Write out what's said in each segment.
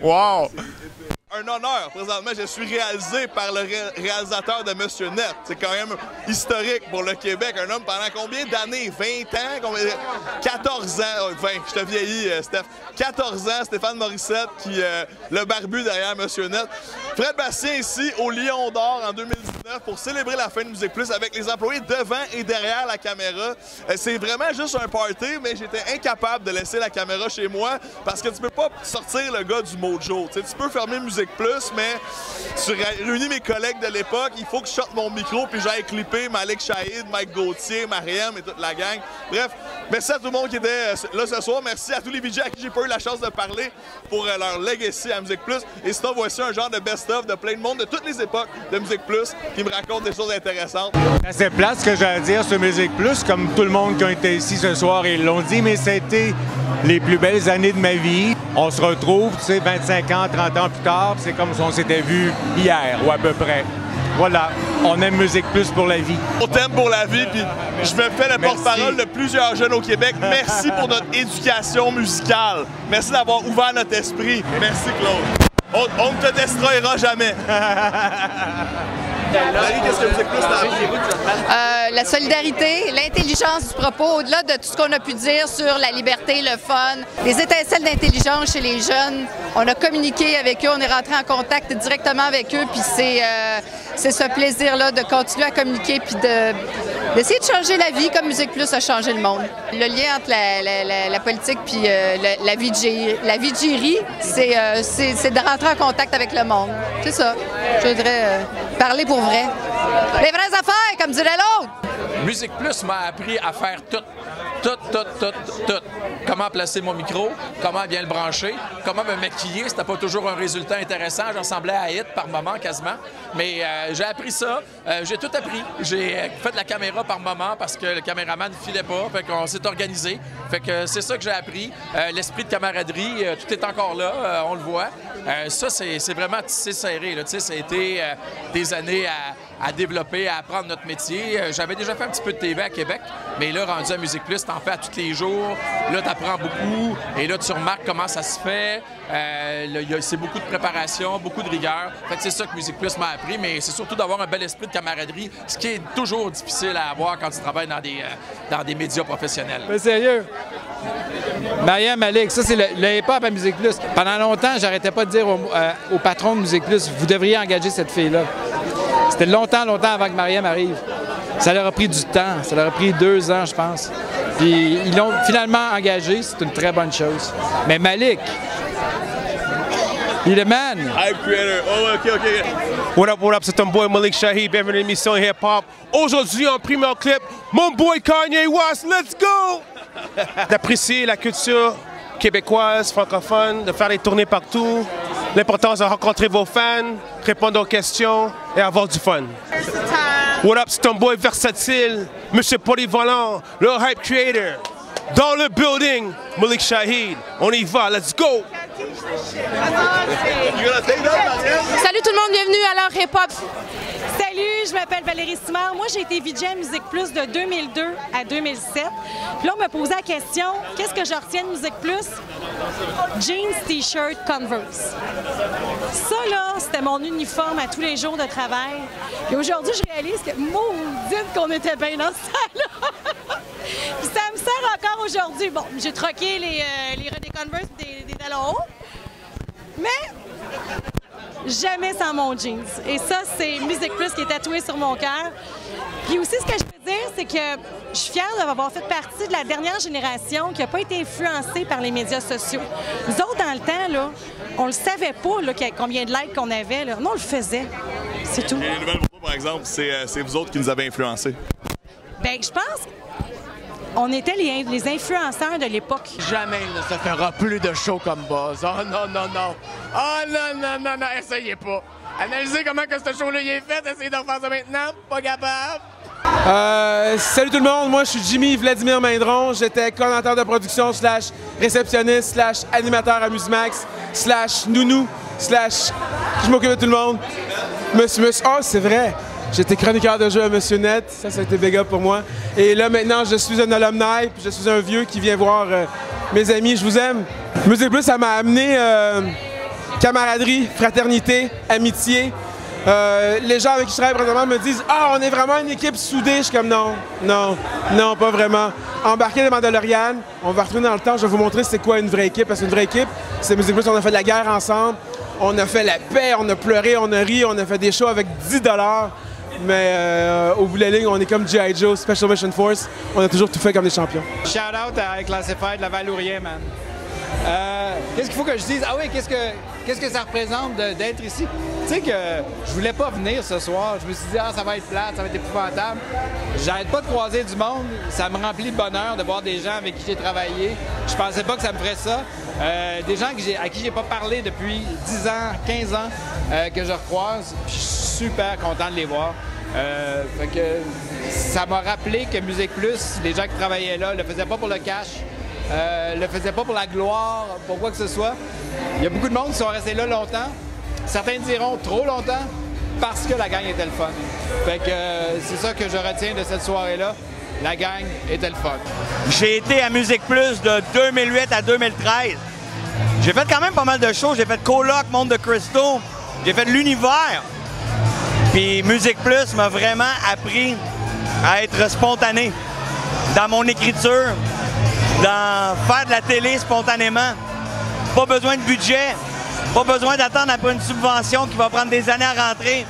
Wow! Un honneur, présentement, je suis réalisé par le réalisateur de Monsieur Net. C'est quand même historique pour le Québec. Un homme pendant combien d'années? 20 ans? 14 ans? 20, je te vieillis, Steph. 14 ans, Stéphane Morissette, le barbu derrière Monsieur Net. Fred Bastien ici, au Lion d'Or en 2019 pour célébrer la fin de Musique Plus avec les employés devant et derrière la caméra. C'est vraiment juste un party, mais j'étais incapable de laisser la caméra chez moi parce que tu peux pas sortir le gars du mojo. Tu peux fermer Musique Plus, mais tu réunis mes collègues de l'époque, il faut que je sorte mon micro puis j'aille clipper Malik Shahid, Mike Gauthier, Mariam et toute la gang. Bref, merci à tout le monde qui était là ce soir. Merci à tous les VJ à qui j'ai pas eu la chance de parler pour leur legacy à Musique Plus. Et sinon, voici un genre de best-of de plein de monde de toutes les époques de Musique Plus qui me racontent des choses intéressantes. C'est plate ce que j'ai à dire sur Musique Plus, comme tout le monde qui a été ici ce soir, ils l'ont dit, mais c'était les plus belles années de ma vie. On se retrouve, tu sais, 25 ans, 30 ans plus tard, c'est comme si on s'était vu hier, ou à peu près. Voilà, on aime Musique Plus pour la vie. On t'aime pour la vie, puis je me fais le porte-parole de plusieurs jeunes au Québec. Merci pour notre éducation musicale. Merci d'avoir ouvert notre esprit. Merci, Claude. On ne te destroyera jamais. Marie, qu'est-ce que Musique Plus t'a appris? La solidarité, l'intelligence du propos, au-delà de tout ce qu'on a pu dire sur la liberté, le fun, les étincelles d'intelligence chez les jeunes. On a communiqué avec eux, on est rentré en contact directement avec eux, puis c'est ce plaisir-là de continuer à communiquer puis d'essayer de changer la vie comme Musique Plus a changé le monde. Le lien entre la politique puis la VJerie, c'est de rentrer en contact avec le monde. C'est ça. Je voudrais parler pour vrai. Les vraies affaires, comme dirait l'autre! Musique Plus m'a appris à faire tout. Comment placer mon micro, comment bien le brancher, comment me maquiller. C'était pas toujours un résultat intéressant. J'en ressemblais à Hit par moment, quasiment. Mais j'ai appris ça. J'ai tout appris. J'ai fait de la caméra par moment parce que le caméraman ne filait pas. Fait qu'on s'est organisé. Fait que c'est ça que j'ai appris. L'esprit de camaraderie, tout est encore là. On le voit. Ça, c'est vraiment tissé serré. Là. Ça a été des années à développer, à apprendre notre métier. J'avais déjà fait un petit peu de TV à Québec, mais là, rendu à Musique Plus, t'en fais à tous les jours. Là, t'apprends beaucoup. Et là, tu remarques comment ça se fait. C'est beaucoup de préparation, beaucoup de rigueur. Fait que c'est ça que Musique Plus m'a appris, mais c'est surtout d'avoir un bel esprit de camaraderie, ce qui est toujours difficile à avoir quand tu travailles dans des médias professionnels. Mais sérieux? Mariam, Malik, ça c'est le hip-hop à Musique Plus. Pendant longtemps, j'arrêtais pas de dire au patron de Musique Plus, vous devriez engager cette fille-là. C'était longtemps avant que Mariam arrive. Ça leur a pris du temps. Ça leur a pris 2 ans, je pense. Puis ils l'ont finalement engagé. C'est une très bonne chose. Mais Malik, il est man. Hype creator. Oh, OK. What up, c'est ton boy Malik Shahid, bienvenue à l'émission Hip Hop. Aujourd'hui, en premier clip, mon boy Kanye West, let's go! D'apprécier la culture québécoise, francophone, de faire des tournées partout, l'importance de rencontrer vos fans, répondre aux questions et avoir du fun. What up, c'est ton boy versatile, Monsieur Polyvalent, le hype creator. Dans le building, Malik Shahid, on y va, let's go! Salut tout le monde, bienvenue à l'heure hip-hop. Salut, je m'appelle Valérie Simard. Moi, j'ai été VJ à Musique Plus de 2002 à 2007. Puis là, on me posait la question, qu'est-ce que je retiens de Musique Plus? Jeans, T-shirt, Converse. Ça, là, c'était mon uniforme à tous les jours de travail. Et aujourd'hui, je réalise que, maudite qu'on était bien dans ce temps-là. Puis ça me sert encore aujourd'hui. Bon, j'ai troqué des Converse et des talons hauts. Mais jamais sans mon jeans. Et ça, c'est Musique Plus qui est tatoué sur mon cœur. Puis aussi, ce que je peux dire, c'est que je suis fière d'avoir fait partie de la dernière génération qui n'a pas été influencée par les médias sociaux. Nous autres, dans le temps, là, on le savait pas là, combien de likes qu'on avait. Là. Non, on le faisait. C'est tout. Et les nouvelles photos, par exemple, c'est vous autres qui nous avez influencés. Bien, je pense on était les influenceurs de l'époque. Jamais il ne se fera plus de show comme Buzz. Oh non, non, non. Oh non, essayez pas. Analysez comment que ce show-là est fait, essayez de refaire ça maintenant. Pas capable. Salut tout le monde, moi je suis Jimmy Vladimir Mindron, j'étais coordinateur de production / réceptionniste / animateur à Musimax / nounou / je m'occupe de tout le monde. Oh, c'est vrai, j'étais chroniqueur de jeu à Monsieur Net, ça a été big up pour moi. Et là maintenant je suis un alumni, puis je suis un vieux qui vient voir mes amis, je vous aime. Musique Plus, ça m'a amené camaraderie, fraternité, amitié. Les gens avec qui je travaille présentement me disent « Ah, on est vraiment une équipe soudée. » Je suis comme « Non, non, non, pas vraiment. » Embarquez les Mandalorian, on va retourner dans le temps, je vais vous montrer c'est quoi une vraie équipe. Parce qu'une vraie équipe, c'est Musique Plus, on a fait de la guerre ensemble, on a fait la paix, on a pleuré, on a ri, on a fait des shows avec 10 $. Mais au bout de la ligne, on est comme G.I. Joe, Special Mission Force, on a toujours tout fait comme des champions. Shout out à Classified, la Valourien, man. Qu'est-ce qu'il faut que je dise? Ah oui, qu'est-ce que ça représente d'être ici? Tu sais que je voulais pas venir ce soir. Je me suis dit, ah, ça va être plate, ça va être épouvantable. J'arrête pas de croiser du monde. Ça me remplit de bonheur de voir des gens avec qui j'ai travaillé. Je pensais pas que ça me ferait ça. Des gens à qui j'ai pas parlé depuis 10 ans, 15 ans, que je recroise. Je suis super content de les voir. Fait que ça m'a rappelé que Musique Plus, les gens qui travaillaient là, le faisaient pas pour le cash. Le faisaient pas pour la gloire, pour quoi que ce soit. Il y a beaucoup de monde qui sont restés là longtemps. Certains diront trop longtemps parce que la gang était le fun. Fait que c'est ça que je retiens de cette soirée-là. La gang était le fun. J'ai été à Musique Plus de 2008 à 2013. J'ai fait quand même pas mal de shows. J'ai fait Coloc, Monde de Crystal. J'ai fait l'Univers. Puis Musique Plus m'a vraiment appris à être spontané dans mon écriture, dans faire de la télé spontanément. Pas besoin de budget, pas besoin d'attendre après une subvention qui va prendre des années à rentrer.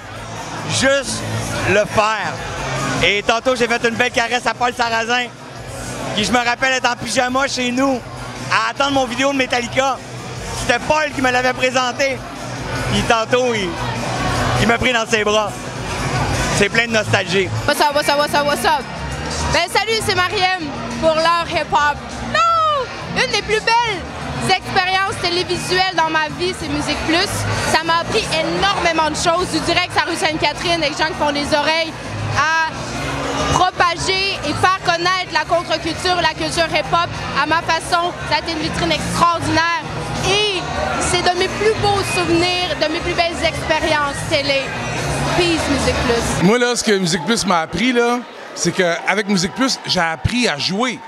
Juste le faire. Et tantôt, j'ai fait une belle caresse à Paul Sarrazin, qui je me rappelle être en pyjama chez nous, à attendre mon vidéo de Metallica. C'était Paul qui me l'avait présenté. Puis tantôt, il m'a pris dans ses bras. C'est plein de nostalgie. What's up, what's up, what's up, what's up? Ben salut, c'est Mariem pour l'heure hip-hop. Non! Une des plus belles expériences télévisuelles dans ma vie, c'est Musique Plus. Ça m'a appris énormément de choses, du direct à rue Sainte-Catherine, avec des gens qui font des oreilles, à propager et faire connaître la contre-culture, la culture hip-hop à ma façon. Ça a été une vitrine extraordinaire. Et c'est de mes plus beaux souvenirs, de mes plus belles expériences télé. Peace, Musique Plus. Moi, là, ce que Musique Plus m'a appris, là, c'est qu'avec Musique Plus, j'ai appris à jouer.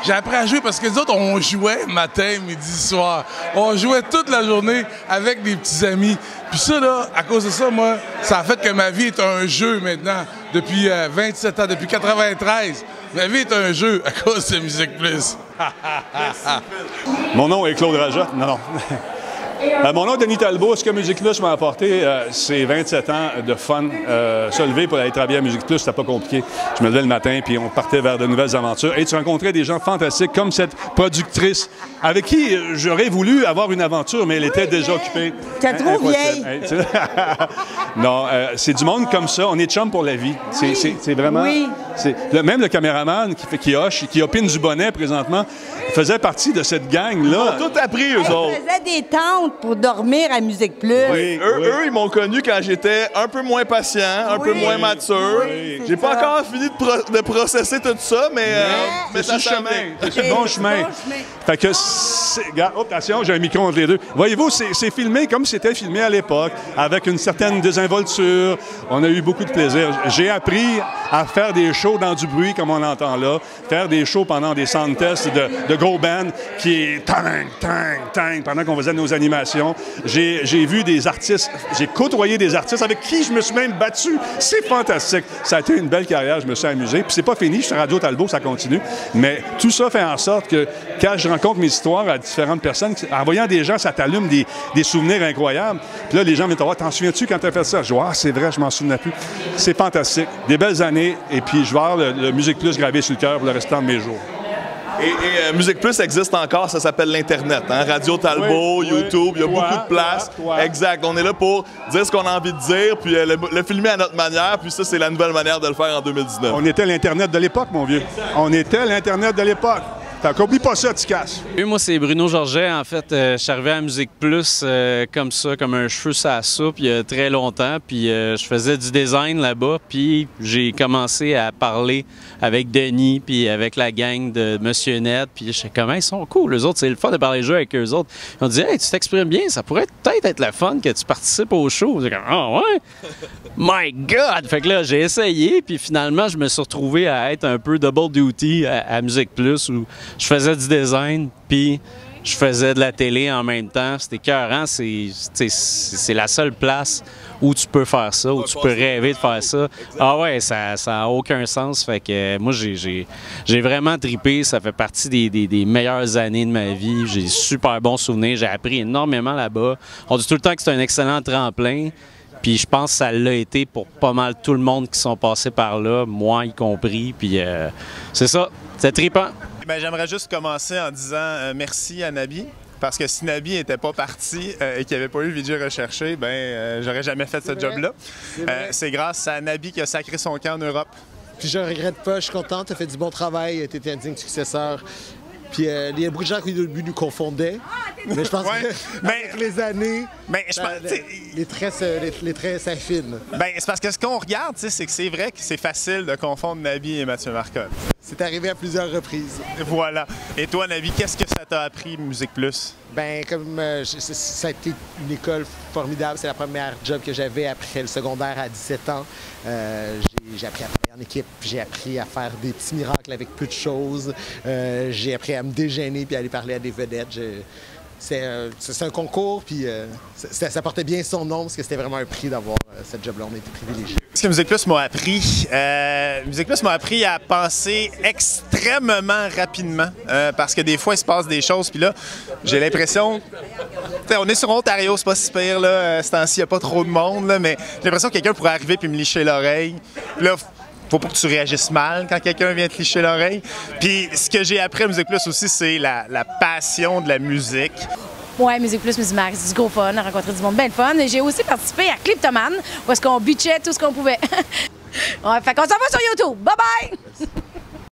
J'ai appris à jouer parce que les autres, on jouait matin, midi, soir. On jouait toute la journée avec des petits amis. Puis ça, là, à cause de ça, moi, ça a fait que ma vie est un jeu maintenant. Depuis 27 ans, depuis 93. Ma vie est un jeu à cause de Musique Plus. Mon nom est Claude Raja. Non. Mon nom est Denis Talbot. Ce que Musique Plus m'a apporté, c'est 27 ans de fun. Se lever pour aller travailler à Musique Plus, c'était pas compliqué. Je me levais le matin, puis on partait vers de nouvelles aventures. Et tu rencontrais des gens fantastiques, comme cette productrice, avec qui j'aurais voulu avoir une aventure, mais elle était déjà occupée. T'es trop vieille! Non, c'est du monde comme ça. On est chum pour la vie. C'est vraiment... Oui. Même le caméraman qui opine du bonnet présentement, faisait partie de cette gang-là. Ils ont tout appris, eux autres. Ils faisaient des tentes pour dormir à Musique Plus. Oui, eux, ils m'ont connu quand j'étais un peu moins patient, un peu moins mature. Oui, j'ai pas encore fini de processer tout ça, mais ça s'en vient. C'est sur le bon chemin. Fait que, regarde, attention, j'ai un micro entre les deux. Voyez-vous, c'est filmé comme c'était filmé à l'époque, avec une certaine désinvolture. On a eu beaucoup de plaisir. J'ai appris à faire des shows dans du bruit, comme on entend là, faire des shows pendant des sound tests de gros bands qui est tang, tang, tang, pendant qu'on faisait nos animations. J'ai vu des artistes, j'ai côtoyé des artistes avec qui je me suis même battu. C'est fantastique. Ça a été une belle carrière, je me suis amusé. Puis c'est pas fini, je suis Radio Talbot, ça continue. Mais tout ça fait en sorte que quand je rencontre mes histoires à différentes personnes, en voyant des gens, ça t'allume des souvenirs incroyables. Puis là, les gens viennent te voir, t'en souviens-tu quand t'as fait ça? Je dis, ah, c'est vrai, je m'en souvenais plus. C'est fantastique. Des belles années, et puis je vais avoir le Musique Plus gravé sur le cœur pour le restant de mes jours. Et Musique Plus existe encore, ça s'appelle l'Internet. Hein? Radio Talbot, YouTube, il y a beaucoup de place. Exact. On est là pour dire ce qu'on a envie de dire, puis le filmer à notre manière, puis ça, c'est la nouvelle manière de le faire en 2019. On était l'Internet de l'époque, mon vieux. On était l'Internet de l'époque. Fait qu'oublie pas ça, Ticasse. Moi, c'est Bruno Georget. En fait, je suis arrivé à Musique Plus comme ça, comme un cheveu sur la soupe, il y a très longtemps. Puis je faisais du design là-bas. Puis j'ai commencé à parler avec Denis, puis avec la gang de Monsieur Net. Puis je sais comment ils sont cool. Eux autres, c'est le fun de parler jeu avec eux autres. Ils ont dit, hey, tu t'exprimes bien, ça pourrait peut-être être le fun que tu participes au show. J'ai comme, ah ouais? My God! Fait que là, j'ai essayé. Puis finalement, je me suis retrouvé à être un peu double duty à Musique Plus où je faisais du design, puis je faisais de la télé en même temps. C'était écœurant. C'est la seule place où tu peux faire ça, où tu peux rêver de faire ça. Ah ouais, ça n'a aucun sens. Fait que moi, j'ai vraiment trippé. Ça fait partie des meilleures années de ma vie. J'ai super bons souvenirs. J'ai appris énormément là-bas. On dit tout le temps que c'est un excellent tremplin. Puis je pense que ça l'a été pour pas mal tout le monde qui sont passés par là, moi y compris. Puis c'est ça, c'est trippant. J'aimerais juste commencer en disant merci à Nabi. Parce que si Nabi n'était pas parti et qu'il n'y avait pas eu VJ Recherché, j'aurais jamais fait ce job-là. C'est grâce à Nabi qui a sacré son camp en Europe. Puis je regrette pas, je suis content, tu as fait du bon travail, tu étais un digne successeur. Puis il y a beaucoup de gens qui au début nous confondaient, mais je pense que les années, les traits s'affinent. C'est parce que ce qu'on regarde, c'est que c'est vrai que c'est facile de confondre Nabi et Mathieu Marcotte. C'est arrivé à plusieurs reprises. Voilà. Et toi, Nabi, qu'est-ce que ça t'a appris, Musique Plus? Ça a été une école formidable. C'est la première job que j'avais après le secondaire à 17 ans. J'ai appris à travailler en équipe, j'ai appris à faire des petits miracles avec peu de choses. J'ai appris à me dégainer puis à aller parler à des vedettes. C'est un concours, puis ça portait bien son nom parce que c'était vraiment un prix d'avoir cette job-là. On a été privilégiés. Ce que Musique Plus m'a appris, Musique Plus m'a appris à penser extrêmement rapidement parce que des fois, il se passe des choses, puis là, j'ai l'impression... On est sur Ontario, c'est pas si pire, là. Ce temps-ci, il n'y a pas trop de monde, là, mais j'ai l'impression que quelqu'un pourrait arriver puis me licher l'oreille. Là, faut pas que tu réagisses mal quand quelqu'un vient te licher l'oreille. Puis ce que j'ai appris à Musique Plus aussi, c'est la passion de la musique. Ouais, Musique Plus, Musique Max, du gros fun, à rencontrer du monde bien le fun. Et j'ai aussi participé à Cliptoman, où est-ce qu'on bitchait tout ce qu'on pouvait. Ouais, fait qu'on s'en va sur YouTube. Bye bye!